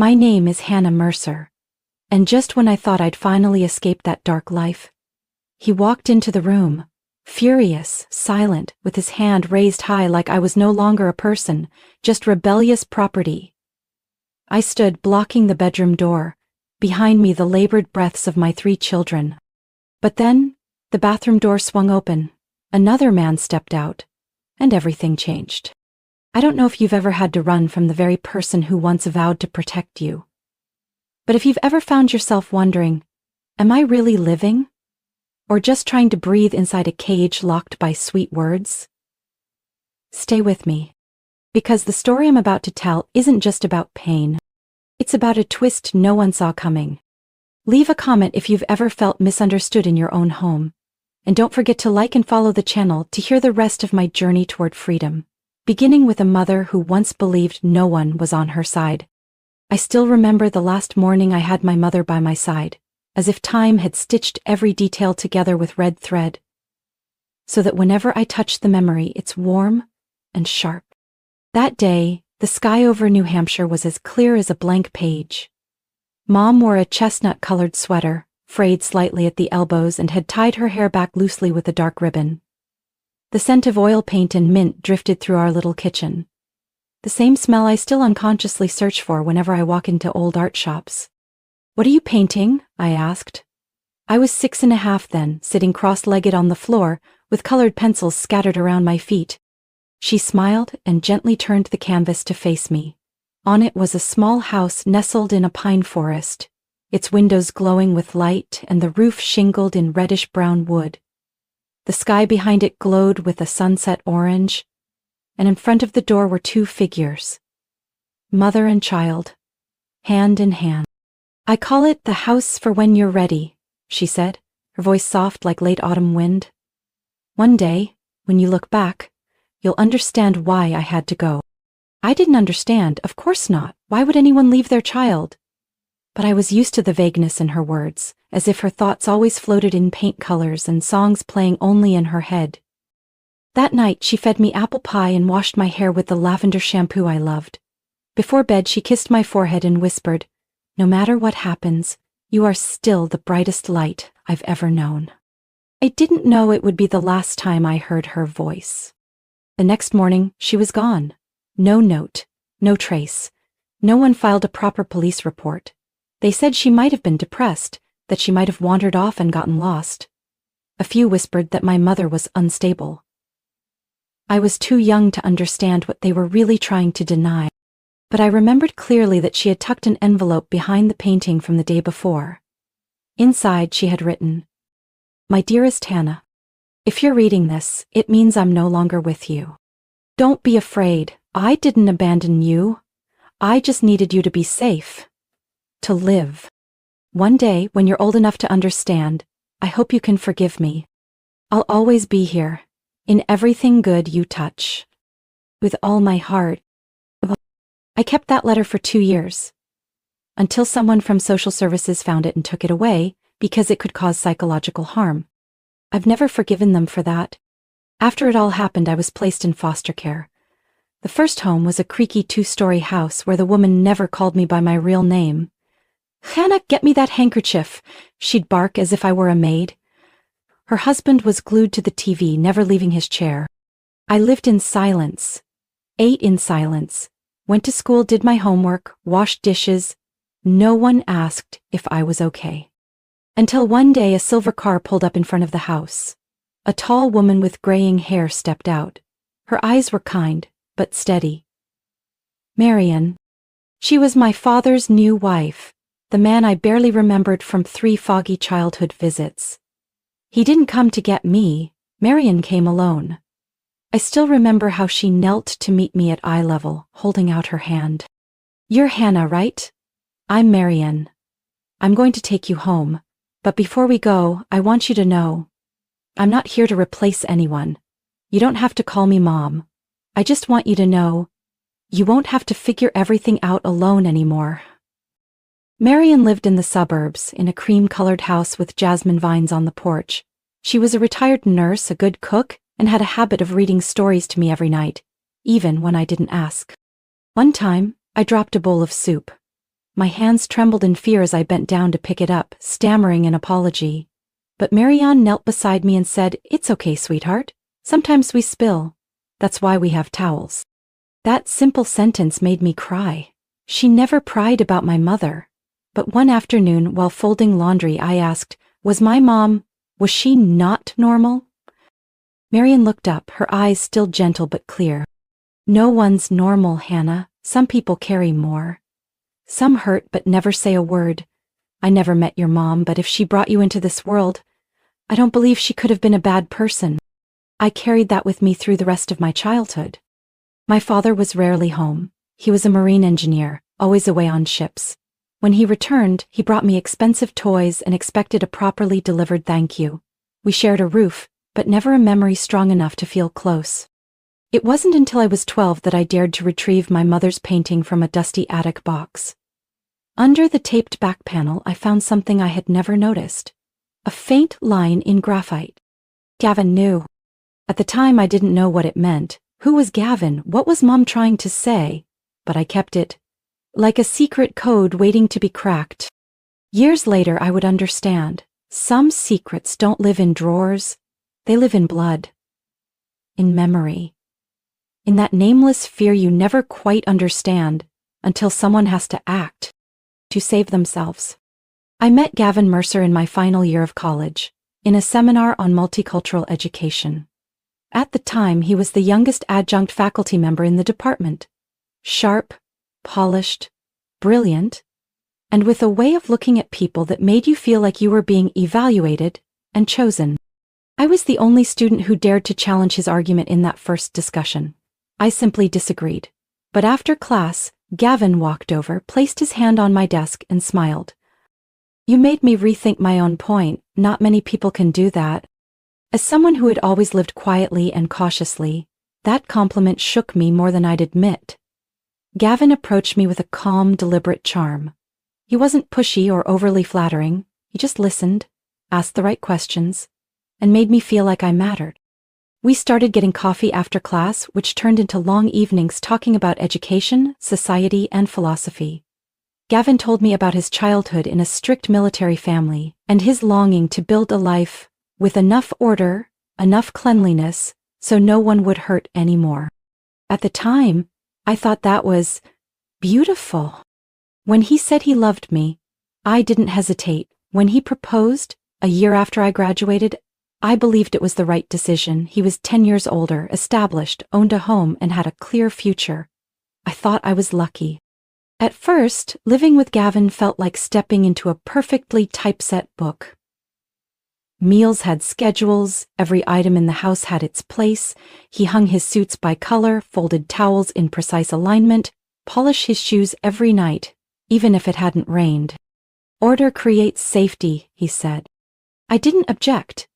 My name is Hannah Mercer. And just when I thought I'd finally escaped that dark life, he walked into the room, furious, silent, with his hand raised high like I was no longer a person, just rebellious property. I stood blocking the bedroom door, behind me the labored breaths of my 3 children. But then, the bathroom door swung open, another man stepped out, and everything changed. I don't know if you've ever had to run from the very person who once vowed to protect you. But if you've ever found yourself wondering, am I really living? Or just trying to breathe inside a cage locked by sweet words? Stay with me, because the story I'm about to tell isn't just about pain. It's about a twist no one saw coming. Leave a comment if you've ever felt misunderstood in your own home. And don't forget to like and follow the channel to hear the rest of my journey toward freedom, beginning with a mother who once believed no one was on her side. I still remember the last morning I had my mother by my side, as if time had stitched every detail together with red thread, so that whenever I touch the memory, it's warm and sharp. That day, the sky over New Hampshire was as clear as a blank page. Mom wore a chestnut-colored sweater, frayed slightly at the elbows, and had tied her hair back loosely with a dark ribbon. The scent of oil paint and mint drifted through our little kitchen. The same smell I still unconsciously search for whenever I walk into old art shops. "What are you painting?" I asked. I was 6.5 then, sitting cross-legged on the floor, with colored pencils scattered around my feet. She smiled and gently turned the canvas to face me. On it was a small house nestled in a pine forest, its windows glowing with light and the roof shingled in reddish-brown wood. The sky behind it glowed with a sunset orange, and in front of the door were 2 figures, mother and child, hand in hand. "I call it the house for when you're ready," she said, her voice soft like late autumn wind. "One day, when you look back, you'll understand why I had to go." I didn't understand, of course not. Why would anyone leave their child? But I was used to the vagueness in her words, as if her thoughts always floated in paint colors and songs playing only in her head. That night, she fed me apple pie and washed my hair with the lavender shampoo I loved. Before bed, she kissed my forehead and whispered, "No matter what happens, you are still the brightest light I've ever known." I didn't know it would be the last time I heard her voice. The next morning, she was gone. No note, no trace. No one filed a proper police report. They said she might have been depressed, that she might have wandered off and gotten lost. A few whispered that my mother was unstable. I was too young to understand what they were really trying to deny, but I remembered clearly that she had tucked an envelope behind the painting from the day before. Inside, she had written, "My dearest Hannah, if you're reading this, it means I'm no longer with you. Don't be afraid. I didn't abandon you. I just needed you to be safe. To live. One day, when you're old enough to understand, I hope you can forgive me. I'll always be here, in everything good you touch. With all my heart." I kept that letter for 2 years, until someone from social services found it and took it away because it could cause psychological harm. I've never forgiven them for that. After it all happened, I was placed in foster care. The first home was a creaky 2-story house where the woman never called me by my real name. "Hannah, get me that handkerchief," she'd bark as if I were a maid. Her husband was glued to the TV, never leaving his chair. I lived in silence, ate in silence, went to school, did my homework, washed dishes. No one asked if I was okay. Until one day a silver car pulled up in front of the house. A tall woman with graying hair stepped out. Her eyes were kind, but steady. Marian. She was my father's new wife, the man I barely remembered from 3 foggy childhood visits. He didn't come to get me. Marian came alone. I still remember how she knelt to meet me at eye level, holding out her hand. "You're Hannah, right? I'm Marian. I'm going to take you home, but before we go, I want you to know, I'm not here to replace anyone. You don't have to call me Mom. I just want you to know, you won't have to figure everything out alone anymore." Marian lived in the suburbs, in a cream-colored house with jasmine vines on the porch. She was a retired nurse, a good cook, and had a habit of reading stories to me every night, even when I didn't ask. One time, I dropped a bowl of soup. My hands trembled in fear as I bent down to pick it up, stammering an apology. But Marianne knelt beside me and said, "It's okay, sweetheart. Sometimes we spill. That's why we have towels." That simple sentence made me cry. She never pried about my mother. But one afternoon, while folding laundry, I asked, was she not normal? Marianne looked up, her eyes still gentle but clear. "No one's normal, Hannah. Some people carry more. Some hurt but never say a word. I never met your mom, but if she brought you into this world, I don't believe she could have been a bad person. I carried that with me through the rest of my childhood." My father was rarely home. He was a marine engineer, always away on ships. When he returned, he brought me expensive toys and expected a properly delivered thank you. We shared a roof, but never a memory strong enough to feel close. It wasn't until I was 12 that I dared to retrieve my mother's painting from a dusty attic box. Under the taped back panel, I found something I had never noticed. A faint line in graphite. Gavin knew. At the time, I didn't know what it meant. Who was Gavin? What was Mom trying to say? But I kept it. Like a secret code waiting to be cracked. Years later, I would understand. Some secrets don't live in drawers. They live in blood. In memory. In that nameless fear you never quite understand until someone has to act. To save themselves. I met Gavin Mercer in my final year of college, in a seminar on multicultural education. At the time, he was the youngest adjunct faculty member in the department. Sharp, polished, brilliant, and with a way of looking at people that made you feel like you were being evaluated and chosen. I was the only student who dared to challenge his argument in that first discussion. I simply disagreed. But after class, Gavin walked over, placed his hand on my desk, and smiled. "You made me rethink my own point. Not many people can do that." As someone who had always lived quietly and cautiously, that compliment shook me more than I'd admit. Gavin approached me with a calm, deliberate charm. He wasn't pushy or overly flattering. He just listened, asked the right questions, and made me feel like I mattered. We started getting coffee after class, which turned into long evenings talking about education, society, and philosophy. Gavin told me about his childhood in a strict military family and his longing to build a life with enough order, enough cleanliness, so no one would hurt anymore. At the time, I thought that was beautiful. When he said he loved me, I didn't hesitate. When he proposed, a year after I graduated, I believed it was the right decision. He was 10 years older, established, owned a home, and had a clear future. I thought I was lucky. At first, living with Gavin felt like stepping into a perfectly typeset book. Meals had schedules, every item in the house had its place. He hung his suits by color, folded towels in precise alignment, polished his shoes every night, even if it hadn't rained. "Order creates safety," he said. I didn't object.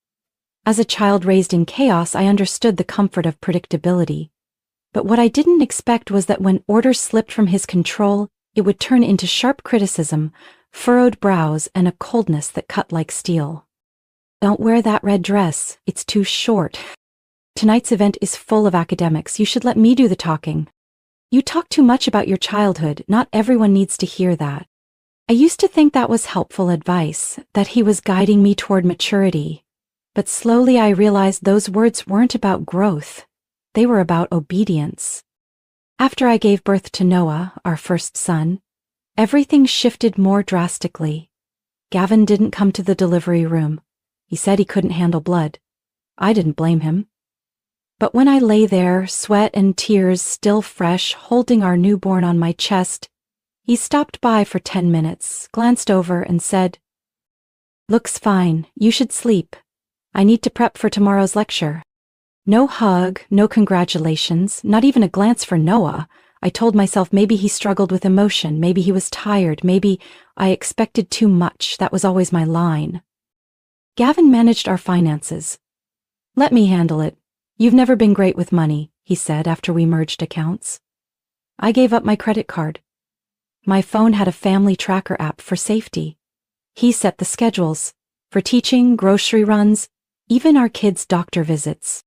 As a child raised in chaos, I understood the comfort of predictability. But what I didn't expect was that when order slipped from his control, it would turn into sharp criticism, furrowed brows, and a coldness that cut like steel. "Don't wear that red dress. It's too short. Tonight's event is full of academics. You should let me do the talking. You talk too much about your childhood. Not everyone needs to hear that." I used to think that was helpful advice, that he was guiding me toward maturity. But slowly I realized those words weren't about growth. They were about obedience. After I gave birth to Noah, our first son, everything shifted more drastically. Gavin didn't come to the delivery room. He said he couldn't handle blood. I didn't blame him. But when I lay there, sweat and tears still fresh, holding our newborn on my chest, he stopped by for 10 minutes, glanced over, and said, "Looks fine. You should sleep. I need to prep for tomorrow's lecture." No hug, no congratulations, not even a glance for Noah. I told myself maybe he struggled with emotion, maybe he was tired, maybe I expected too much. That was always my line. Gavin managed our finances. "Let me handle it. You've never been great with money," he said after we merged accounts. I gave up my credit card. My phone had a family tracker app for safety. He set the schedules for teaching, grocery runs, even our kids' doctor visits.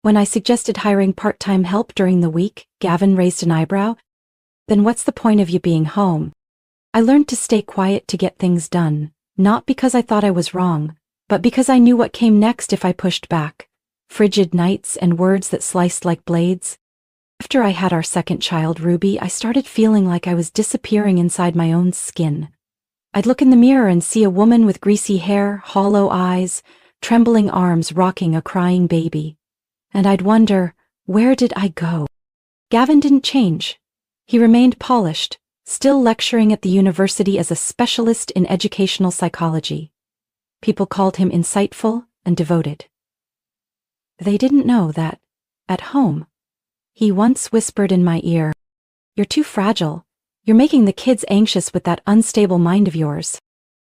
When I suggested hiring part-time help during the week, Gavin raised an eyebrow. "Then what's the point of you being home?" I learned to stay quiet to get things done, not because I thought I was wrong, but because I knew what came next if I pushed back. Frigid nights and words that sliced like blades. After I had our second child, Ruby, I started feeling like I was disappearing inside my own skin. I'd look in the mirror and see a woman with greasy hair, hollow eyes, trembling arms rocking a crying baby. And I'd wonder, where did I go? Gavin didn't change. He remained polished, still lecturing at the university as a specialist in educational psychology. People called him insightful and devoted. They didn't know that, at home, he once whispered in my ear, "You're too fragile. You're making the kids anxious with that unstable mind of yours."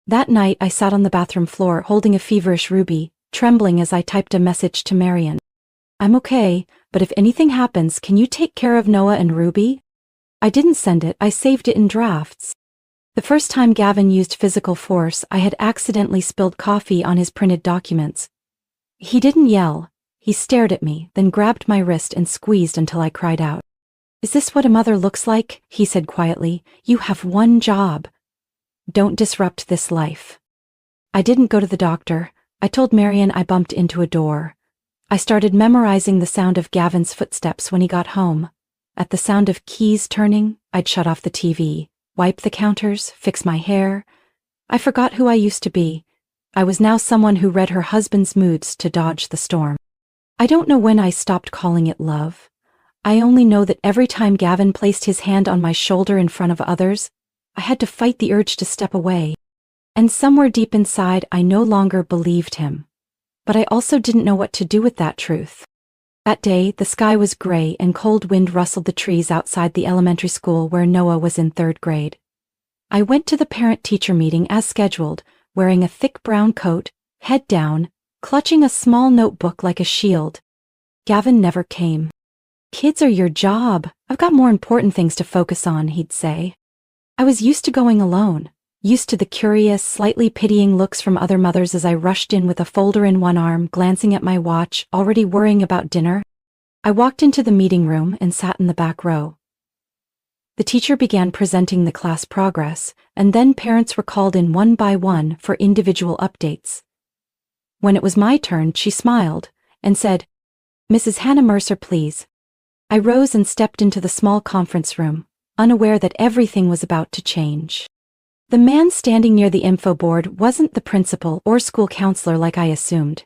That night I sat on the bathroom floor holding a feverish Ruby, trembling as I typed a message to Marian. "I'm okay, but if anything happens, can you take care of Noah and Ruby?" I didn't send it, I saved it in drafts. The first time Gavin used physical force, I had accidentally spilled coffee on his printed documents. He didn't yell. He stared at me, then grabbed my wrist and squeezed until I cried out. "Is this what a mother looks like?" he said quietly. "You have one job. Don't disrupt this life." I didn't go to the doctor. I told Marian I bumped into a door. I started memorizing the sound of Gavin's footsteps when he got home. At the sound of keys turning, I'd shut off the TV, wipe the counters, fix my hair. I forgot who I used to be. I was now someone who read her husband's moods to dodge the storm. I don't know when I stopped calling it love. I only know that every time Gavin placed his hand on my shoulder in front of others, I had to fight the urge to step away. And somewhere deep inside, I no longer believed him. But I also didn't know what to do with that truth. That day, the sky was gray and cold wind rustled the trees outside the elementary school where Noah was in 3rd grade. I went to the parent-teacher meeting as scheduled, wearing a thick brown coat, head down, clutching a small notebook like a shield. Gavin never came. "Kids are your job. I've got more important things to focus on," he'd say. I was used to going alone, used to the curious, slightly pitying looks from other mothers as I rushed in with a folder in one arm, glancing at my watch, already worrying about dinner. I walked into the meeting room and sat in the back row. The teacher began presenting the class progress, and then parents were called in one by one for individual updates. When it was my turn, she smiled and said, "Mrs. Hannah Mercer, please." I rose and stepped into the small conference room, unaware that everything was about to change. The man standing near the info board wasn't the principal or school counselor like I assumed.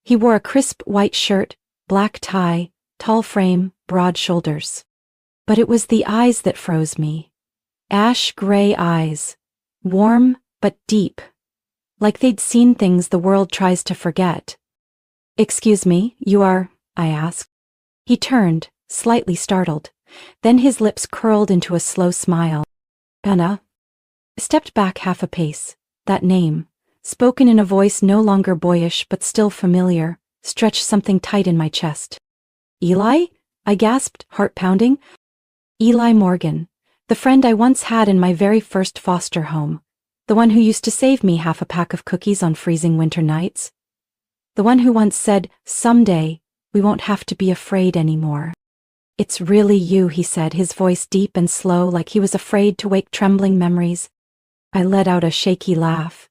He wore a crisp white shirt, black tie, tall frame, broad shoulders. But it was the eyes that froze me. Ash gray eyes, warm but deep. Like they'd seen things the world tries to forget. "Excuse me, you are?" I asked. He turned, slightly startled. Then his lips curled into a slow smile. "Hannah." I stepped back half a pace. That name, spoken in a voice no longer boyish but still familiar, stretched something tight in my chest. "Eli?" I gasped, heart pounding. Eli Morgan, the friend I once had in my very first foster home. The one who used to save me half a pack of cookies on freezing winter nights. The one who once said, "Someday, we won't have to be afraid anymore." "It's really you," he said, his voice deep and slow like he was afraid to wake trembling memories. I let out a shaky laugh.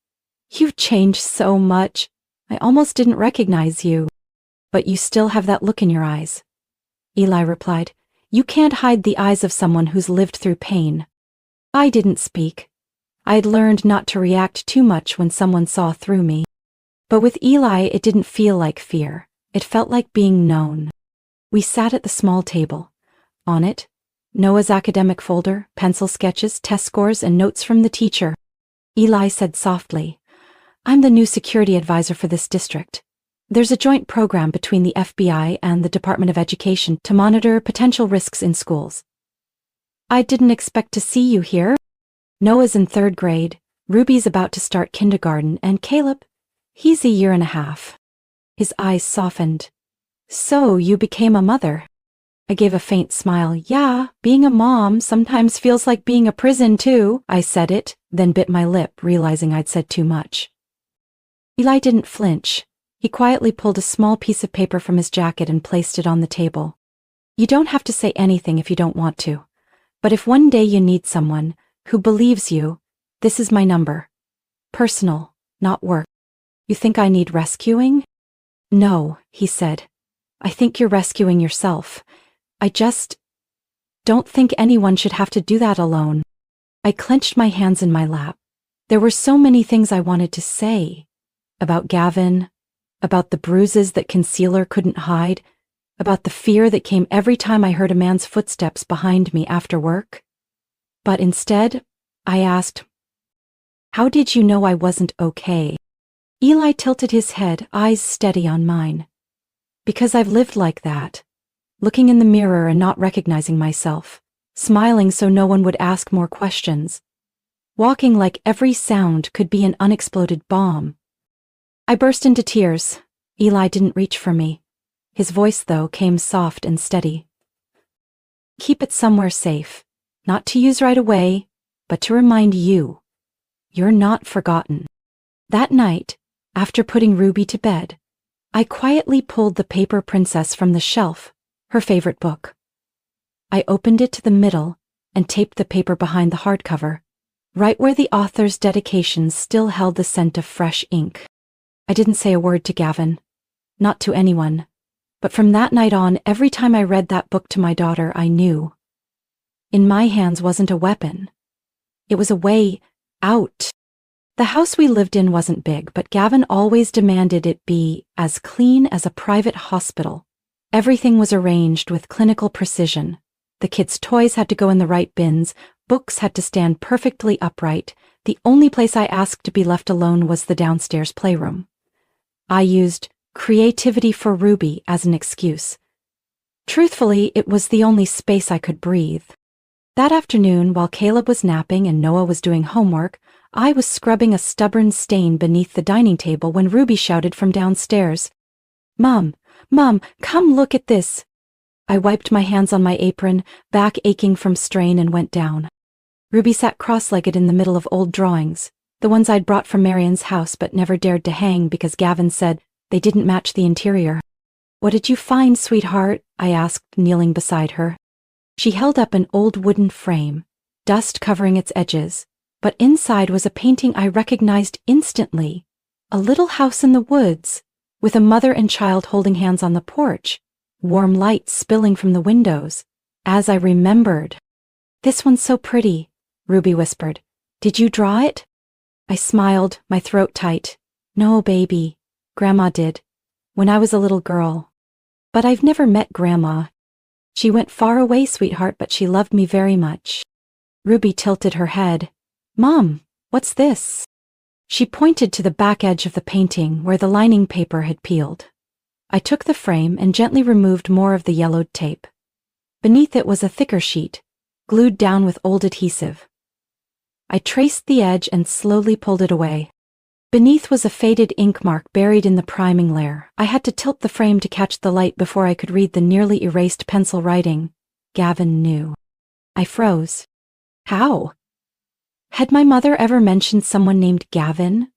"You've changed so much. I almost didn't recognize you. But you still have that look in your eyes." Eli replied, "You can't hide the eyes of someone who's lived through pain." I didn't speak. I had learned not to react too much when someone saw through me. But with Eli, it didn't feel like fear. It felt like being known. We sat at the small table. On it, Noah's academic folder, pencil sketches, test scores, and notes from the teacher. Eli said softly, "I'm the new security advisor for this district. There's a joint program between the FBI and the Department of Education to monitor potential risks in schools." "I didn't expect to see you here." Noah's in 3rd grade, Ruby's about to start kindergarten, and Caleb, he's a year and a half. His eyes softened. "So you became a mother?" I gave a faint smile. "Yeah, being a mom sometimes feels like being a prison too." I said it, then bit my lip, realizing I'd said too much. Eli didn't flinch. He quietly pulled a small piece of paper from his jacket and placed it on the table. "You don't have to say anything if you don't want to. But if one day you need someone who believes you, This is my number. Personal, not work. You think I need rescuing? No, he said. I think you're rescuing yourself. I just don't think anyone should have to do that alone. I clenched my hands in my lap. There were so many things I wanted to say. About Gavin, about the bruises that concealer couldn't hide, about the fear that came every time I heard a man's footsteps behind me after work. But instead, I asked, "How did you know I wasn't okay?" Eli tilted his head, eyes steady on mine. Because I've lived like that, looking in the mirror and not recognizing myself, smiling so no one would ask more questions, walking like every sound could be an unexploded bomb. I burst into tears. Eli didn't reach for me. His voice, though, came soft and steady. Keep it somewhere safe, not to use right away, but to remind you, you're not forgotten. That night, after putting Ruby to bed, I quietly pulled The Paper Princess from the shelf, her favorite book. I opened it to the middle and taped the paper behind the hardcover, right where the author's dedications still held the scent of fresh ink. I didn't say a word to Gavin, not to anyone, but from that night on, every time I read that book to my daughter, I knew. In my hands wasn't a weapon. It was a way out. The house we lived in wasn't big, but Gavin always demanded it be as clean as a private hospital. Everything was arranged with clinical precision. The kids' toys had to go in the right bins, books had to stand perfectly upright. The only place I asked to be left alone was the downstairs playroom. I used creativity for Ruby as an excuse. Truthfully, it was the only space I could breathe. That afternoon, while Caleb was napping and Noah was doing homework, I was scrubbing a stubborn stain beneath the dining table when Ruby shouted from downstairs, Mom, come look at this." I wiped my hands on my apron, back aching from strain, and went down. Ruby sat cross-legged in the middle of old drawings, the ones I'd brought from Marion's house but never dared to hang because Gavin said they didn't match the interior. "What did you find, sweetheart?" I asked, kneeling beside her. She held up an old wooden frame, dust covering its edges, but inside was a painting I recognized instantly. A little house in the woods, with a mother and child holding hands on the porch, warm light spilling from the windows. As I remembered. "This one's so pretty," Ruby whispered. "Did you draw it?" I smiled, my throat tight. "No, baby. Grandma did, when I was a little girl. But I've never met Grandma. She went far away, sweetheart, but she loved me very much." Ruby tilted her head. "Mom, what's this?" She pointed to the back edge of the painting where the lining paper had peeled. I took the frame and gently removed more of the yellowed tape. Beneath it was a thicker sheet, glued down with old adhesive. I traced the edge and slowly pulled it away. Beneath was a faded ink mark buried in the priming layer. I had to tilt the frame to catch the light before I could read the nearly erased pencil writing. Gavin knew. I froze. How? Had my mother ever mentioned someone named Gavin?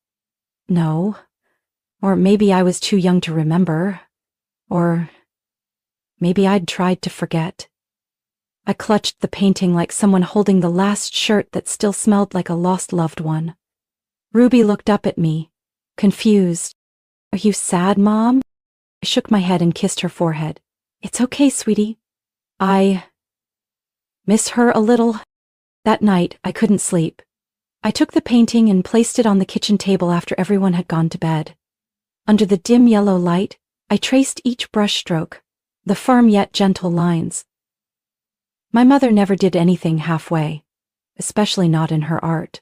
No. Or maybe I was too young to remember. Or maybe I'd tried to forget. I clutched the painting like someone holding the last shirt that still smelled like a lost loved one. Ruby looked up at me, confused. "Are you sad, Mom?" I shook my head and kissed her forehead. "It's okay, sweetie. I miss her a little." That night, I couldn't sleep. I took the painting and placed it on the kitchen table after everyone had gone to bed. Under the dim yellow light, I traced each brushstroke, the firm yet gentle lines. My mother never did anything halfway, especially not in her art.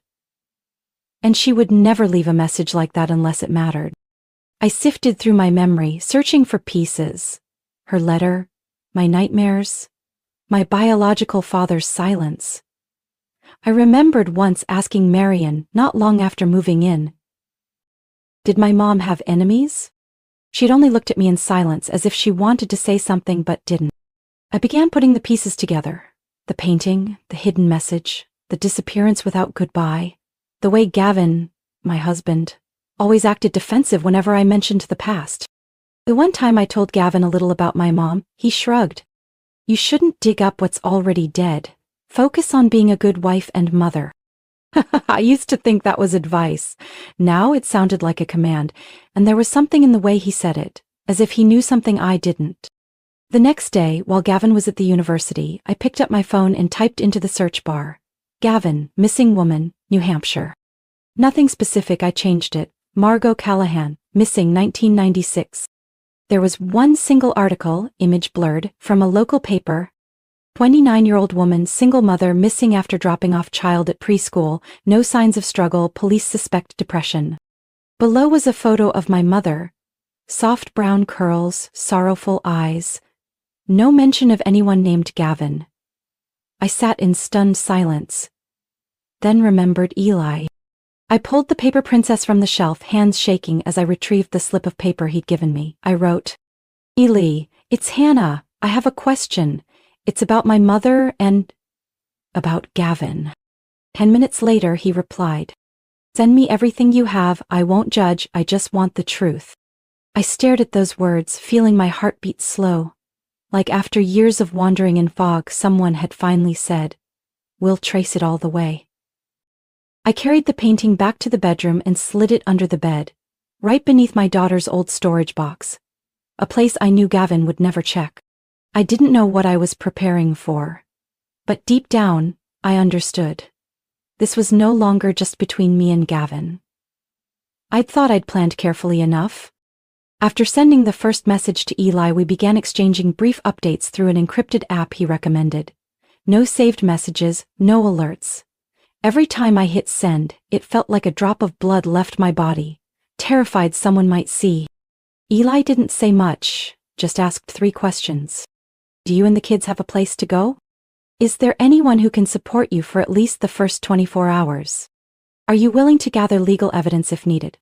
And she would never leave a message like that unless it mattered. I sifted through my memory, searching for pieces. Her letter, my nightmares, my biological father's silence. I remembered once asking Marion, not long after moving in, "Did my mom have enemies?" She'd only looked at me in silence as if she wanted to say something but didn't. I began putting the pieces together. The painting, the hidden message, the disappearance without goodbye, the way Gavin, my husband, always acted defensive whenever I mentioned the past. The one time I told Gavin a little about my mom, he shrugged. "You shouldn't dig up what's already dead. Focus on being a good wife and mother." I used to think that was advice. Now it sounded like a command, and there was something in the way he said it, as if he knew something I didn't. The next day, while Gavin was at the university, I picked up my phone and typed into the search bar, Gavin, missing woman, New Hampshire. Nothing specific, I changed it. Margot Callahan, missing 1996. There was one single article, image blurred, from a local paper. 29-year-old woman, single mother, missing after dropping off child at preschool, no signs of struggle, police suspect depression. Below was a photo of my mother. Soft brown curls, sorrowful eyes. No mention of anyone named Gavin. I sat in stunned silence. Then remembered Eli. I pulled the paper princess from the shelf, hands shaking as I retrieved the slip of paper he'd given me. I wrote, Eli, it's Hannah. I have a question. It's about my mother and about Gavin. 10 minutes later, he replied, send me everything you have. I won't judge. I just want the truth. I stared at those words, feeling my heart beat slow. Like after years of wandering in fog, someone had finally said, we'll trace it all the way. I carried the painting back to the bedroom and slid it under the bed, right beneath my daughter's old storage box, a place I knew Gavin would never check. I didn't know what I was preparing for, but deep down, I understood. This was no longer just between me and Gavin. I'd thought I'd planned carefully enough. After sending the first message to Eli, we began exchanging brief updates through an encrypted app he recommended. No saved messages, no alerts. Every time I hit send, it felt like a drop of blood left my body, terrified someone might see. Eli didn't say much, just asked 3 questions. Do you and the kids have a place to go? Is there anyone who can support you for at least the first 24 hours? Are you willing to gather legal evidence if needed?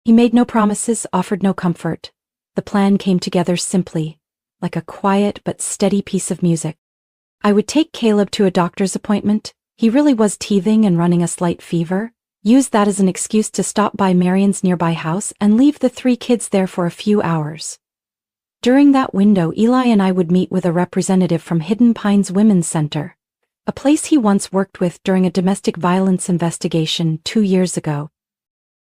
He made no promises, offered no comfort. The plan came together simply, like a quiet but steady piece of music. I would take Caleb to a doctor's appointment. He really was teething and running a slight fever. Use that as an excuse to stop by Marion's nearby house and leave the 3 kids there for a few hours. During that window, Eli and I would meet with a representative from Hidden Pines Women's Center, a place he once worked with during a domestic violence investigation 2 years ago.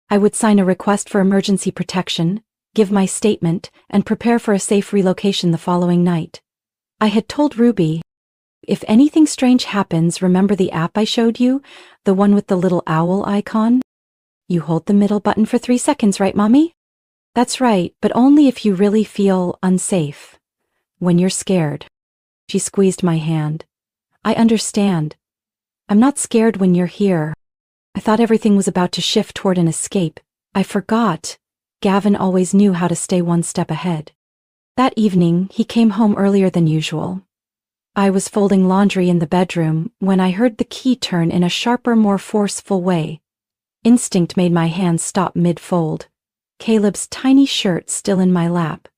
I would sign a request for emergency protection, give my statement, and prepare for a safe relocation the following night. I had told Ruby, if anything strange happens, remember the app I showed you, the one with the little owl icon? You hold the middle button for 3 seconds, right, Mommy? That's right, but only if you really feel unsafe. When you're scared. She squeezed my hand. I understand. I'm not scared when you're here. I thought everything was about to shift toward an escape. I forgot. Gavin always knew how to stay one step ahead. That evening, he came home earlier than usual. I was folding laundry in the bedroom when I heard the key turn in a sharper, more forceful way. Instinct made my hands stop mid-fold. Caleb's tiny shirt still in my lap.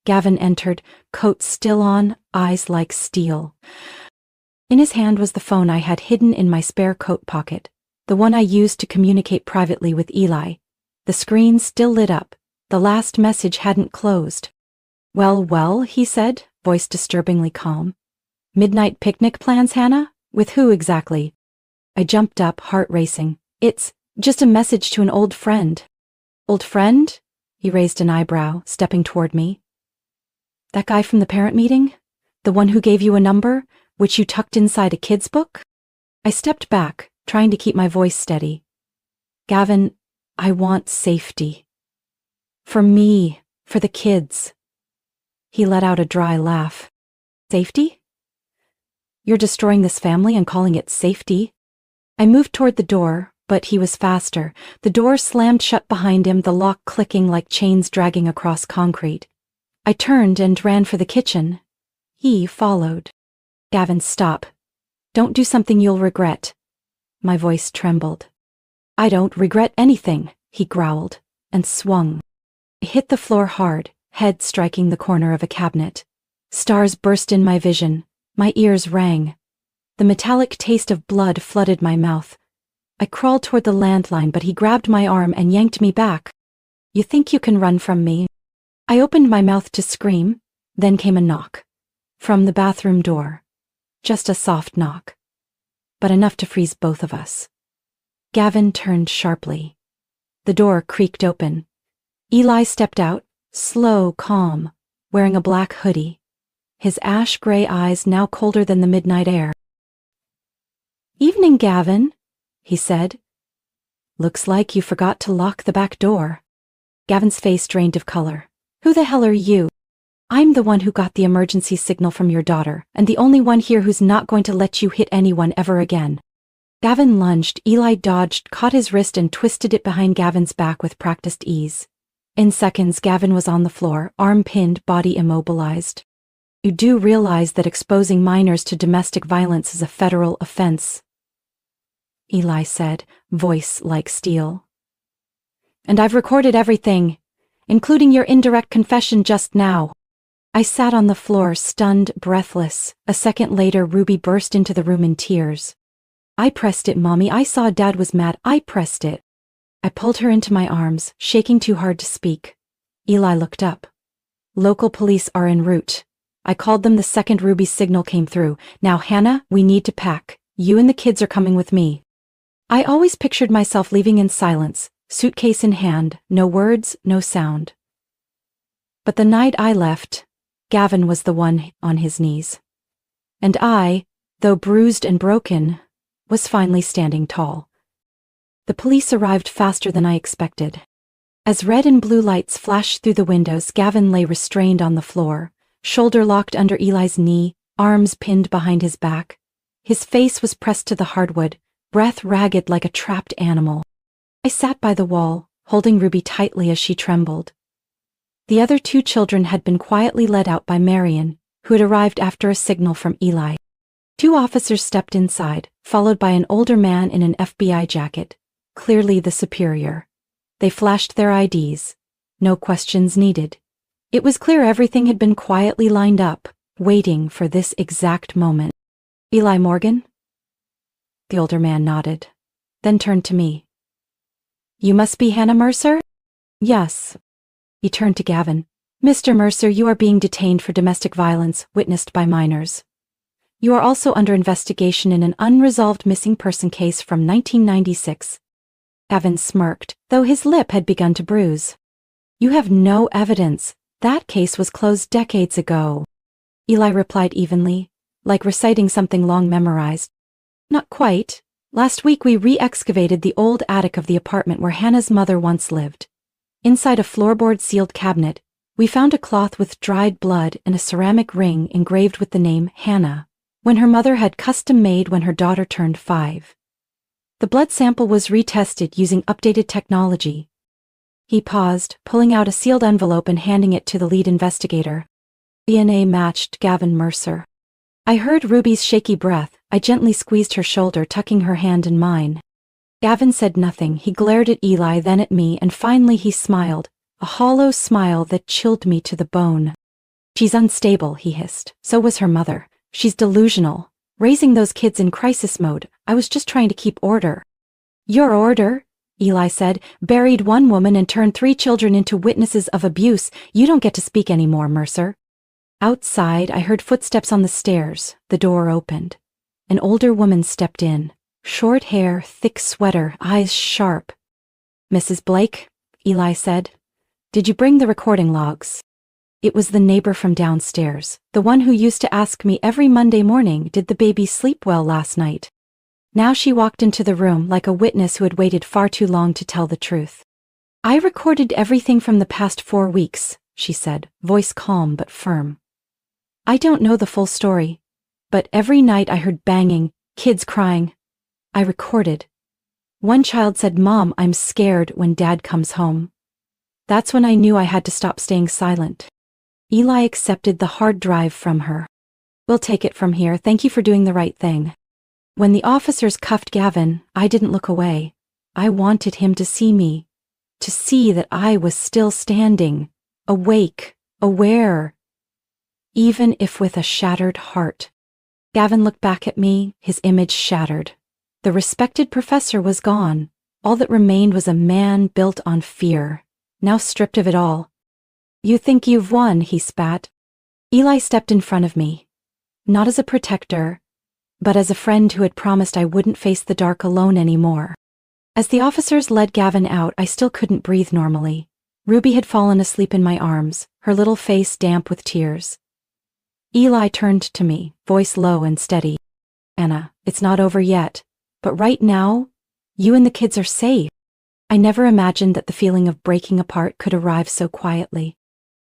Gavin entered, coat still on, eyes like steel. In his hand was the phone I had hidden in my spare coat pocket, the one I used to communicate privately with Eli. The screen still lit up. The last message hadn't closed. Well, he said, voice disturbingly calm. Midnight picnic plans, Hannah? With who exactly? I jumped up, heart racing. It's just a message to an old friend. Old friend? He raised an eyebrow, stepping toward me. That guy from the parent meeting? The one who gave you a number, which you tucked inside a kid's book? I stepped back, trying to keep my voice steady. Gavin, I want safety. For me, for the kids. He let out a dry laugh. Safety? You're destroying this family and calling it safety? I moved toward the door, but he was faster. The door slammed shut behind him, the lock clicking like chains dragging across concrete. I turned and ran for the kitchen. He followed. Gavin, stop. Don't do something you'll regret. My voice trembled. I don't regret anything, he growled, and swung. I hit the floor hard, head striking the corner of a cabinet. Stars burst in my vision. My ears rang. The metallic taste of blood flooded my mouth. I crawled toward the landline, but he grabbed my arm and yanked me back. You think you can run from me? I opened my mouth to scream, then came a knock. From the bathroom door. Just a soft knock. But enough to freeze both of us. Gavin turned sharply. The door creaked open. Eli stepped out, slow, calm, wearing a black hoodie, his ash-gray eyes now colder than the midnight air. "Evening, Gavin," he said. "Looks like you forgot to lock the back door." Gavin's face drained of color. "Who the hell are you?" "I'm the one who got the emergency signal from your daughter, and the only one here who's not going to let you hit anyone ever again." Gavin lunged. Eli dodged, caught his wrist and twisted it behind Gavin's back with practiced ease. In seconds, Gavin was on the floor, arm pinned, body immobilized. "You do realize that exposing minors to domestic violence is a federal offense," Eli said, voice like steel. "And I've recorded everything, including your indirect confession just now." I sat on the floor, stunned, breathless. A second later, Ruby burst into the room in tears. "I pressed it, Mommy. I saw Dad was mad. I pressed it." I pulled her into my arms, shaking too hard to speak. Eli looked up. "Local police are en route. I called them the second Ruby's signal came through. Now, Hannah, we need to pack. You and the kids are coming with me." I always pictured myself leaving in silence, suitcase in hand, no words, no sound. But the night I left, Gavin was the one on his knees. And I, though bruised and broken, was finally standing tall. The police arrived faster than I expected. As red and blue lights flashed through the windows, Gavin lay restrained on the floor, shoulder locked under Eli's knee, arms pinned behind his back. His face was pressed to the hardwood, breath ragged like a trapped animal. I sat by the wall, holding Ruby tightly as she trembled. The other two children had been quietly led out by Marion, who had arrived after a signal from Eli. Two officers stepped inside, followed by an older man in an FBI jacket, clearly the superior. They flashed their IDs. No questions needed. It was clear everything had been quietly lined up, waiting for this exact moment. "Eli Morgan?" The older man nodded, then turned to me. "You must be Hannah Mercer?" "Yes." He turned to Gavin. "Mr. Mercer, you are being detained for domestic violence witnessed by minors. You are also under investigation in an unresolved missing person case from 1996. Gavin smirked, though his lip had begun to bruise. "You have no evidence. That case was closed decades ago." Eli replied evenly, like reciting something long memorized. "Not quite. Last week we re-excavated the old attic of the apartment where Hannah's mother once lived. Inside a floorboard-sealed cabinet, we found a cloth with dried blood and a ceramic ring engraved with the name Hannah, when her mother had custom-made when her daughter turned 5. The blood sample was retested using updated technology." He paused, pulling out a sealed envelope and handing it to the lead investigator. DNA matched Gavin Mercer. I heard Ruby's shaky breath. I gently squeezed her shoulder, tucking her hand in mine. Gavin said nothing. He glared at Eli, then at me, and finally he smiled, a hollow smile that chilled me to the bone. "She's unstable," he hissed. "So was her mother. She's delusional. Raising those kids in crisis mode. I was just trying to keep order." "Your order?" Eli said. "Buried one woman and turned 3 children into witnesses of abuse. You don't get to speak anymore, Mercer." Outside, I heard footsteps on the stairs. The door opened. An older woman stepped in. Short hair, thick sweater, eyes sharp. "Mrs. Blake," Eli said. "Did you bring the recording logs?" It was the neighbor from downstairs, the one who used to ask me every Monday morning, did the baby sleep well last night? Now she walked into the room like a witness who had waited far too long to tell the truth. "I recorded everything from the past 4 weeks, she said, voice calm but firm. "I don't know the full story, but every night I heard banging, kids crying. I recorded. One child said, 'Mom, I'm scared,' when Dad comes home. That's when I knew I had to stop staying silent." Eli accepted the hard drive from her. "We'll take it from here. Thank you for doing the right thing." When the officers cuffed Gavin, I didn't look away. I wanted him to see me, to see that I was still standing, awake, aware, even if with a shattered heart. Gavin looked back at me, his image shattered. The respected professor was gone. All that remained was a man built on fear, now stripped of it all. "You think you've won," he spat. Eli stepped in front of me, not as a protector, but as a friend who had promised I wouldn't face the dark alone anymore. As the officers led Gavin out, I still couldn't breathe normally. Ruby had fallen asleep in my arms, her little face damp with tears. Eli turned to me, voice low and steady. Anna, it's not over yet, but right now, you and the kids are safe. I never imagined that the feeling of breaking apart could arrive so quietly.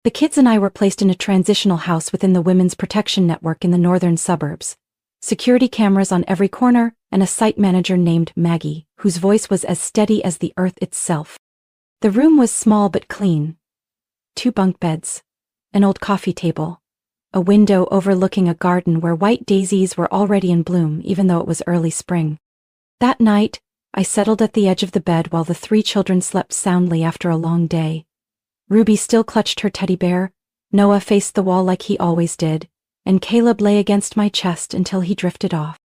The kids and I were placed in a transitional house within the Women's Protection Network in the northern suburbs. Security cameras on every corner, and a site manager named Maggie, whose voice was as steady as the earth itself. The room was small but clean. 2 bunk beds, an old coffee table, a window overlooking a garden where white daisies were already in bloom even though it was early spring. That night, I settled at the edge of the bed while the 3 children slept soundly after a long day. Ruby still clutched her teddy bear, Noah faced the wall like he always did, and Caleb lay against my chest until he drifted off.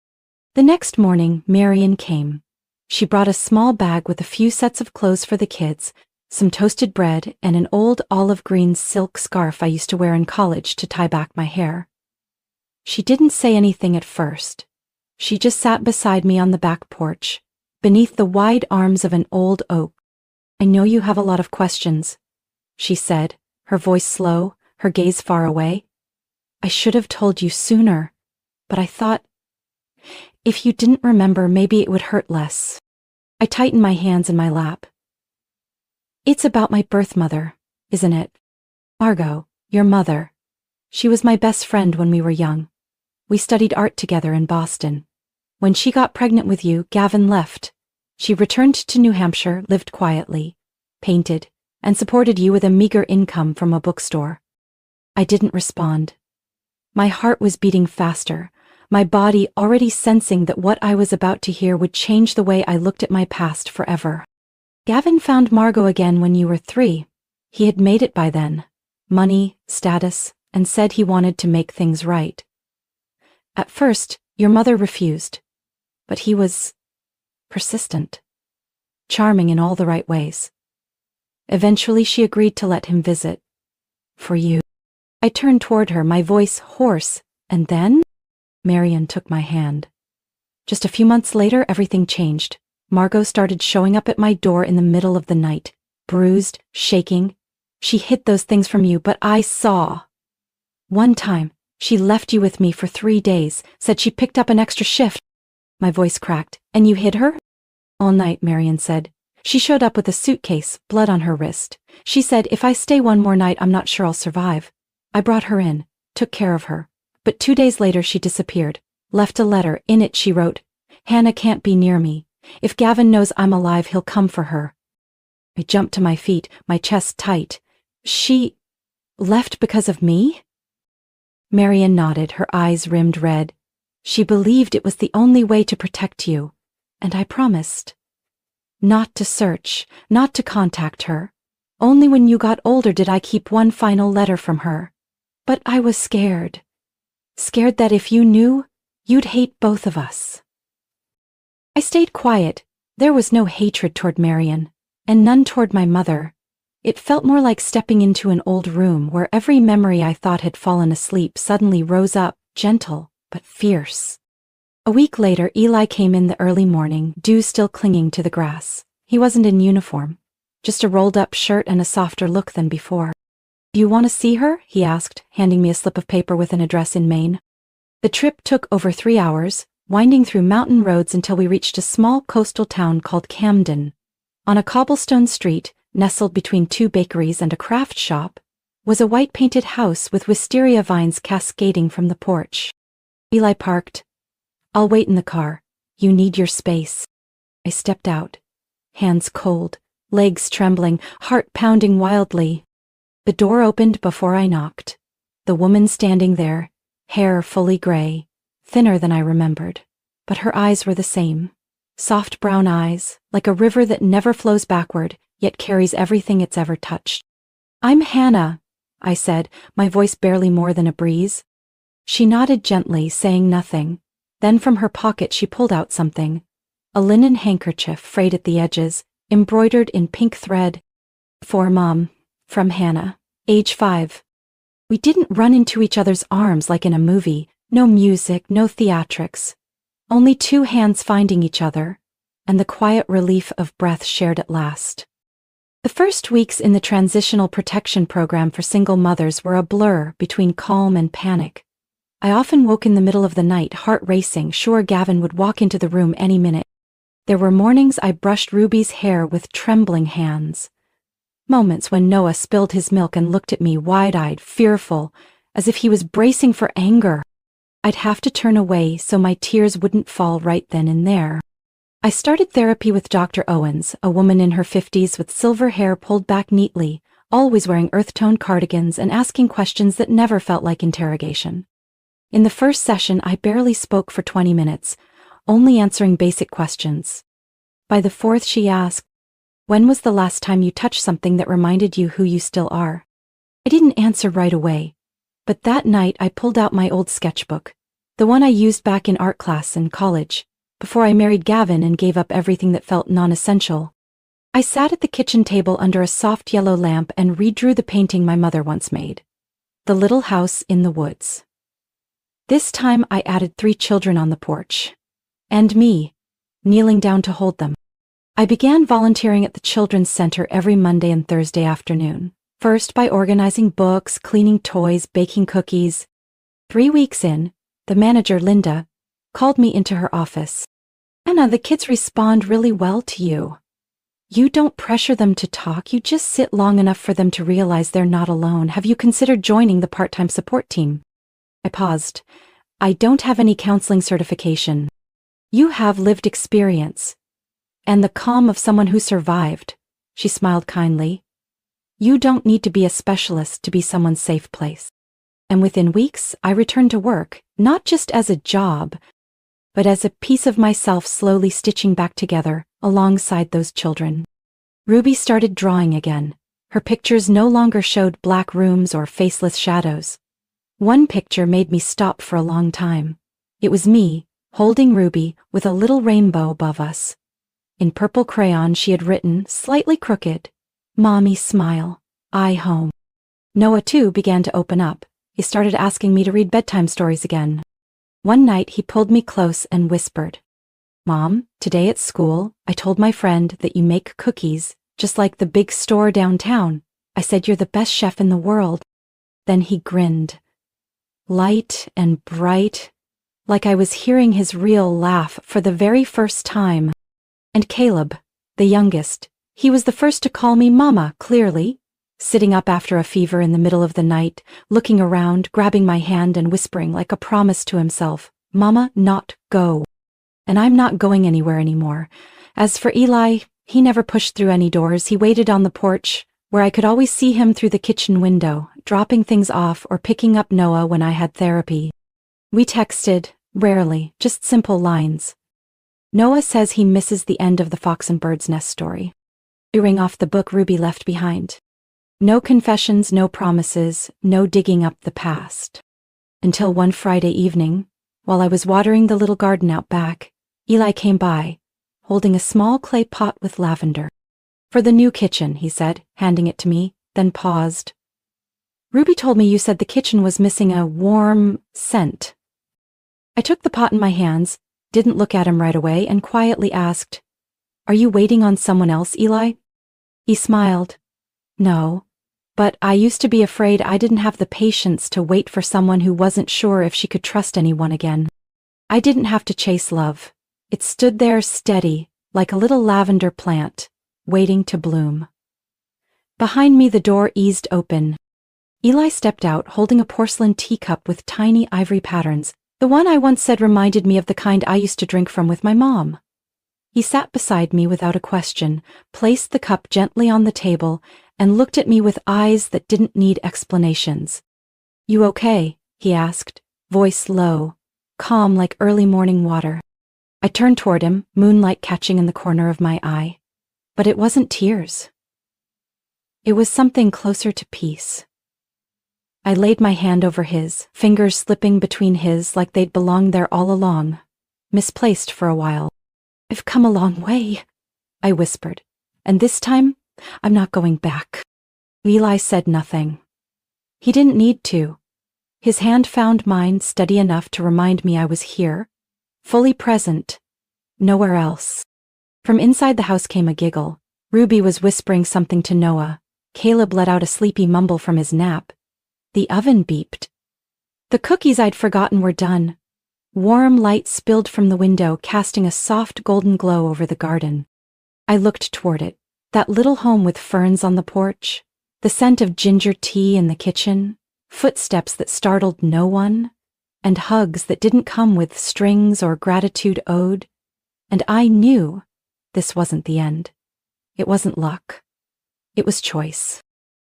The next morning, Marian came. She brought a small bag with a few sets of clothes for the kids, some toasted bread, and an old olive green silk scarf I used to wear in college to tie back my hair. She didn't say anything at first. She just sat beside me on the back porch, beneath the wide arms of an old oak. I know you have a lot of questions, she said, her voice slow, her gaze far away. I should have told you sooner, but I thought, if you didn't remember, maybe it would hurt less. I tightened my hands in my lap. It's about my birth mother, isn't it? Margot, your mother. She was my best friend when we were young. We studied art together in Boston. When she got pregnant with you, Gavin left. She returned to New Hampshire, lived quietly, painted, and supported you with a meager income from a bookstore. I didn't respond. My heart was beating faster, my body already sensing that what I was about to hear would change the way I looked at my past forever. Gavin found Margot again when you were 3. He had made it by then. Money, status, and said he wanted to make things right. At first, your mother refused, but he was persistent, charming in all the right ways. Eventually, she agreed to let him visit. For you. I turned toward her, my voice hoarse, and then Marian took my hand. Just a few months later, everything changed. Margot started showing up at my door in the middle of the night, bruised, shaking. She hid those things from you, but I saw. One time, she left you with me for 3 days, said she picked up an extra shift. My voice cracked. And you hid her? All night, Marian said. She showed up with a suitcase, blood on her wrist. She said, if I stay one more night, I'm not sure I'll survive. I brought her in, took care of her. But 2 days later she disappeared, left a letter. In it she wrote, Hannah can't be near me. If Gavin knows I'm alive, he'll come for her. I jumped to my feet, my chest tight. She left because of me? Marian nodded, her eyes rimmed red. She believed it was the only way to protect you, and I promised. Not to search, not to contact her. Only when you got older did I keep one final letter from her. But I was scared. Scared that if you knew, you'd hate both of us. I stayed quiet. There was no hatred toward Marian, and none toward my mother. It felt more like stepping into an old room where every memory I thought had fallen asleep suddenly rose up, gentle but fierce. A week later, Eli came in the early morning, dew still clinging to the grass. He wasn't in uniform, just a rolled-up shirt and a softer look than before. Do you want to see her? He asked, handing me a slip of paper with an address in Maine. The trip took over 3 hours, winding through mountain roads until we reached a small coastal town called Camden. On a cobblestone street, nestled between 2 bakeries and a craft shop, was a white-painted house with wisteria vines cascading from the porch. Eli parked. I'll wait in the car. You need your space. I stepped out, hands cold, legs trembling, heart pounding wildly. The door opened before I knocked. The woman standing there, hair fully gray, thinner than I remembered, but her eyes were the same. Soft brown eyes, like a river that never flows backward, yet carries everything it's ever touched. I'm Hannah, I said, my voice barely more than a breeze. She nodded gently, saying nothing. Then from her pocket she pulled out something. A linen handkerchief frayed at the edges, embroidered in pink thread. For Mom, from Hannah, age 5. We didn't run into each other's arms like in a movie. No music, no theatrics. Only 2 hands finding each other. and the quiet relief of breath shared at last. The first weeks in the Transitional Protection Program for single mothers were a blur between calm and panic. I often woke in the middle of the night, heart racing, sure Gavin would walk into the room any minute. There were mornings I brushed Ruby's hair with trembling hands. Moments when Noah spilled his milk and looked at me wide-eyed, fearful, as if he was bracing for anger. I'd have to turn away so my tears wouldn't fall right then and there. I started therapy with Dr. Owens, a woman in her 50s with silver hair pulled back neatly, always wearing earth-toned cardigans and asking questions that never felt like interrogation. In the first session, I barely spoke for 20 minutes, only answering basic questions. By the fourth, she asked, "When was the last time you touched something that reminded you who you still are?" I didn't answer right away, but that night I pulled out my old sketchbook, the one I used back in art class in college, before I married Gavin and gave up everything that felt non-essential. I sat at the kitchen table under a soft yellow lamp and redrew the painting my mother once made, The Little House in the Woods. This time I added 3 children on the porch. And me, kneeling down to hold them. I began volunteering at the Children's Center every Monday and Thursday afternoon, first by organizing books, cleaning toys, baking cookies. 3 weeks in, the manager, Linda, called me into her office. "Anna, the kids respond really well to you. You don't pressure them to talk, you just sit long enough for them to realize they're not alone. Have you considered joining the part-time support team?" I paused. "I don't have any counseling certification." "You have lived experience. And the calm of someone who survived," she smiled kindly. "You don't need to be a specialist to be someone's safe place." And within weeks, I returned to work, not just as a job, but as a piece of myself slowly stitching back together alongside those children. Ruby started drawing again. Her pictures no longer showed black rooms or faceless shadows. One picture made me stop for a long time. It was me, holding Ruby, with a little rainbow above us. In purple crayon she had written, slightly crooked, "Mommy smile, I home." Noah too began to open up. He started asking me to read bedtime stories again. One night he pulled me close and whispered, "Mom, today at school, I told my friend that you make cookies, just like the big store downtown. I said you're the best chef in the world." Then he grinned. Light and bright, like I was hearing his real laugh for the very first time. And Caleb, the youngest, he was the first to call me Mama, clearly, sitting up after a fever in the middle of the night, looking around, grabbing my hand and whispering like a promise to himself, "Mama, not go." And I'm not going anywhere anymore. As for Eli, he never pushed through any doors. He waited on the porch, where I could always see him through the kitchen window, dropping things off or picking up Noah when I had therapy. We texted, rarely, just simple lines. Noah says he misses the end of the Fox and Bird's Nest story. Tearing off the book Ruby left behind. No confessions, no promises, no digging up the past. Until one Friday evening, while I was watering the little garden out back, Eli came by, holding a small clay pot with lavender. "For the new kitchen," he said, handing it to me, then paused. "Ruby told me you said the kitchen was missing a warm scent." I took the pot in my hands, didn't look at him right away, and quietly asked, "Are you waiting on someone else, Eli?" He smiled. "No, but I used to be afraid I didn't have the patience to wait for someone who wasn't sure if she could trust anyone again. I didn't have to chase love. It stood there steady, like a little lavender plant, waiting to bloom." Behind me the door eased open. Eli stepped out, holding a porcelain teacup with tiny ivory patterns, the one I once said reminded me of the kind I used to drink from with my mom. He sat beside me without a question, placed the cup gently on the table, and looked at me with eyes that didn't need explanations. "You okay?" he asked, voice low, calm like early morning water. I turned toward him, moonlight catching in the corner of my eye. But it wasn't tears. It was something closer to peace. I laid my hand over his, fingers slipping between his like they'd belonged there all along, misplaced for a while. "I've come a long way," I whispered, "and this time, I'm not going back." Eli said nothing. He didn't need to. His hand found mine steady enough to remind me I was here, fully present, nowhere else. From inside the house came a giggle. Ruby was whispering something to Noah. Caleb let out a sleepy mumble from his nap. The oven beeped. The cookies I'd forgotten were done. Warm light spilled from the window, casting a soft golden glow over the garden. I looked toward it, that little home with ferns on the porch, the scent of ginger tea in the kitchen, footsteps that startled no one, and hugs that didn't come with strings or gratitude owed. And I knew this wasn't the end. It wasn't luck. It was choice.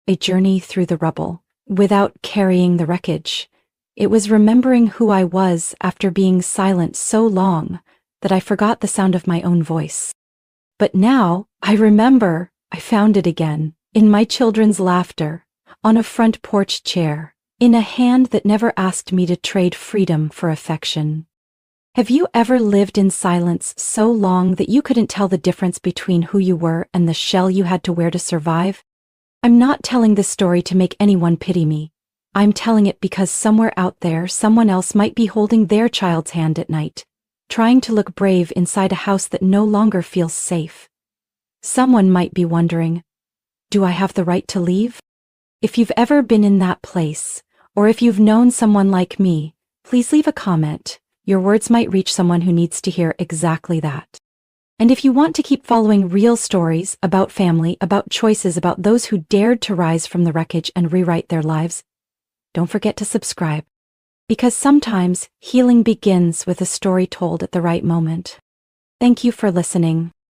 A journey through the rubble, without carrying the wreckage. It was remembering who I was after being silent so long that I forgot the sound of my own voice. But now, I remember, I found it again, in my children's laughter, on a front porch chair, in a hand that never asked me to trade freedom for affection. Have you ever lived in silence so long that you couldn't tell the difference between who you were and the shell you had to wear to survive? I'm not telling this story to make anyone pity me. I'm telling it because somewhere out there, someone else might be holding their child's hand at night, trying to look brave inside a house that no longer feels safe. Someone might be wondering, do I have the right to leave? If you've ever been in that place, or if you've known someone like me, please leave a comment. Your words might reach someone who needs to hear exactly that. And if you want to keep following real stories about family, about choices, about those who dared to rise from the wreckage and rewrite their lives, don't forget to subscribe. Because sometimes healing begins with a story told at the right moment. Thank you for listening.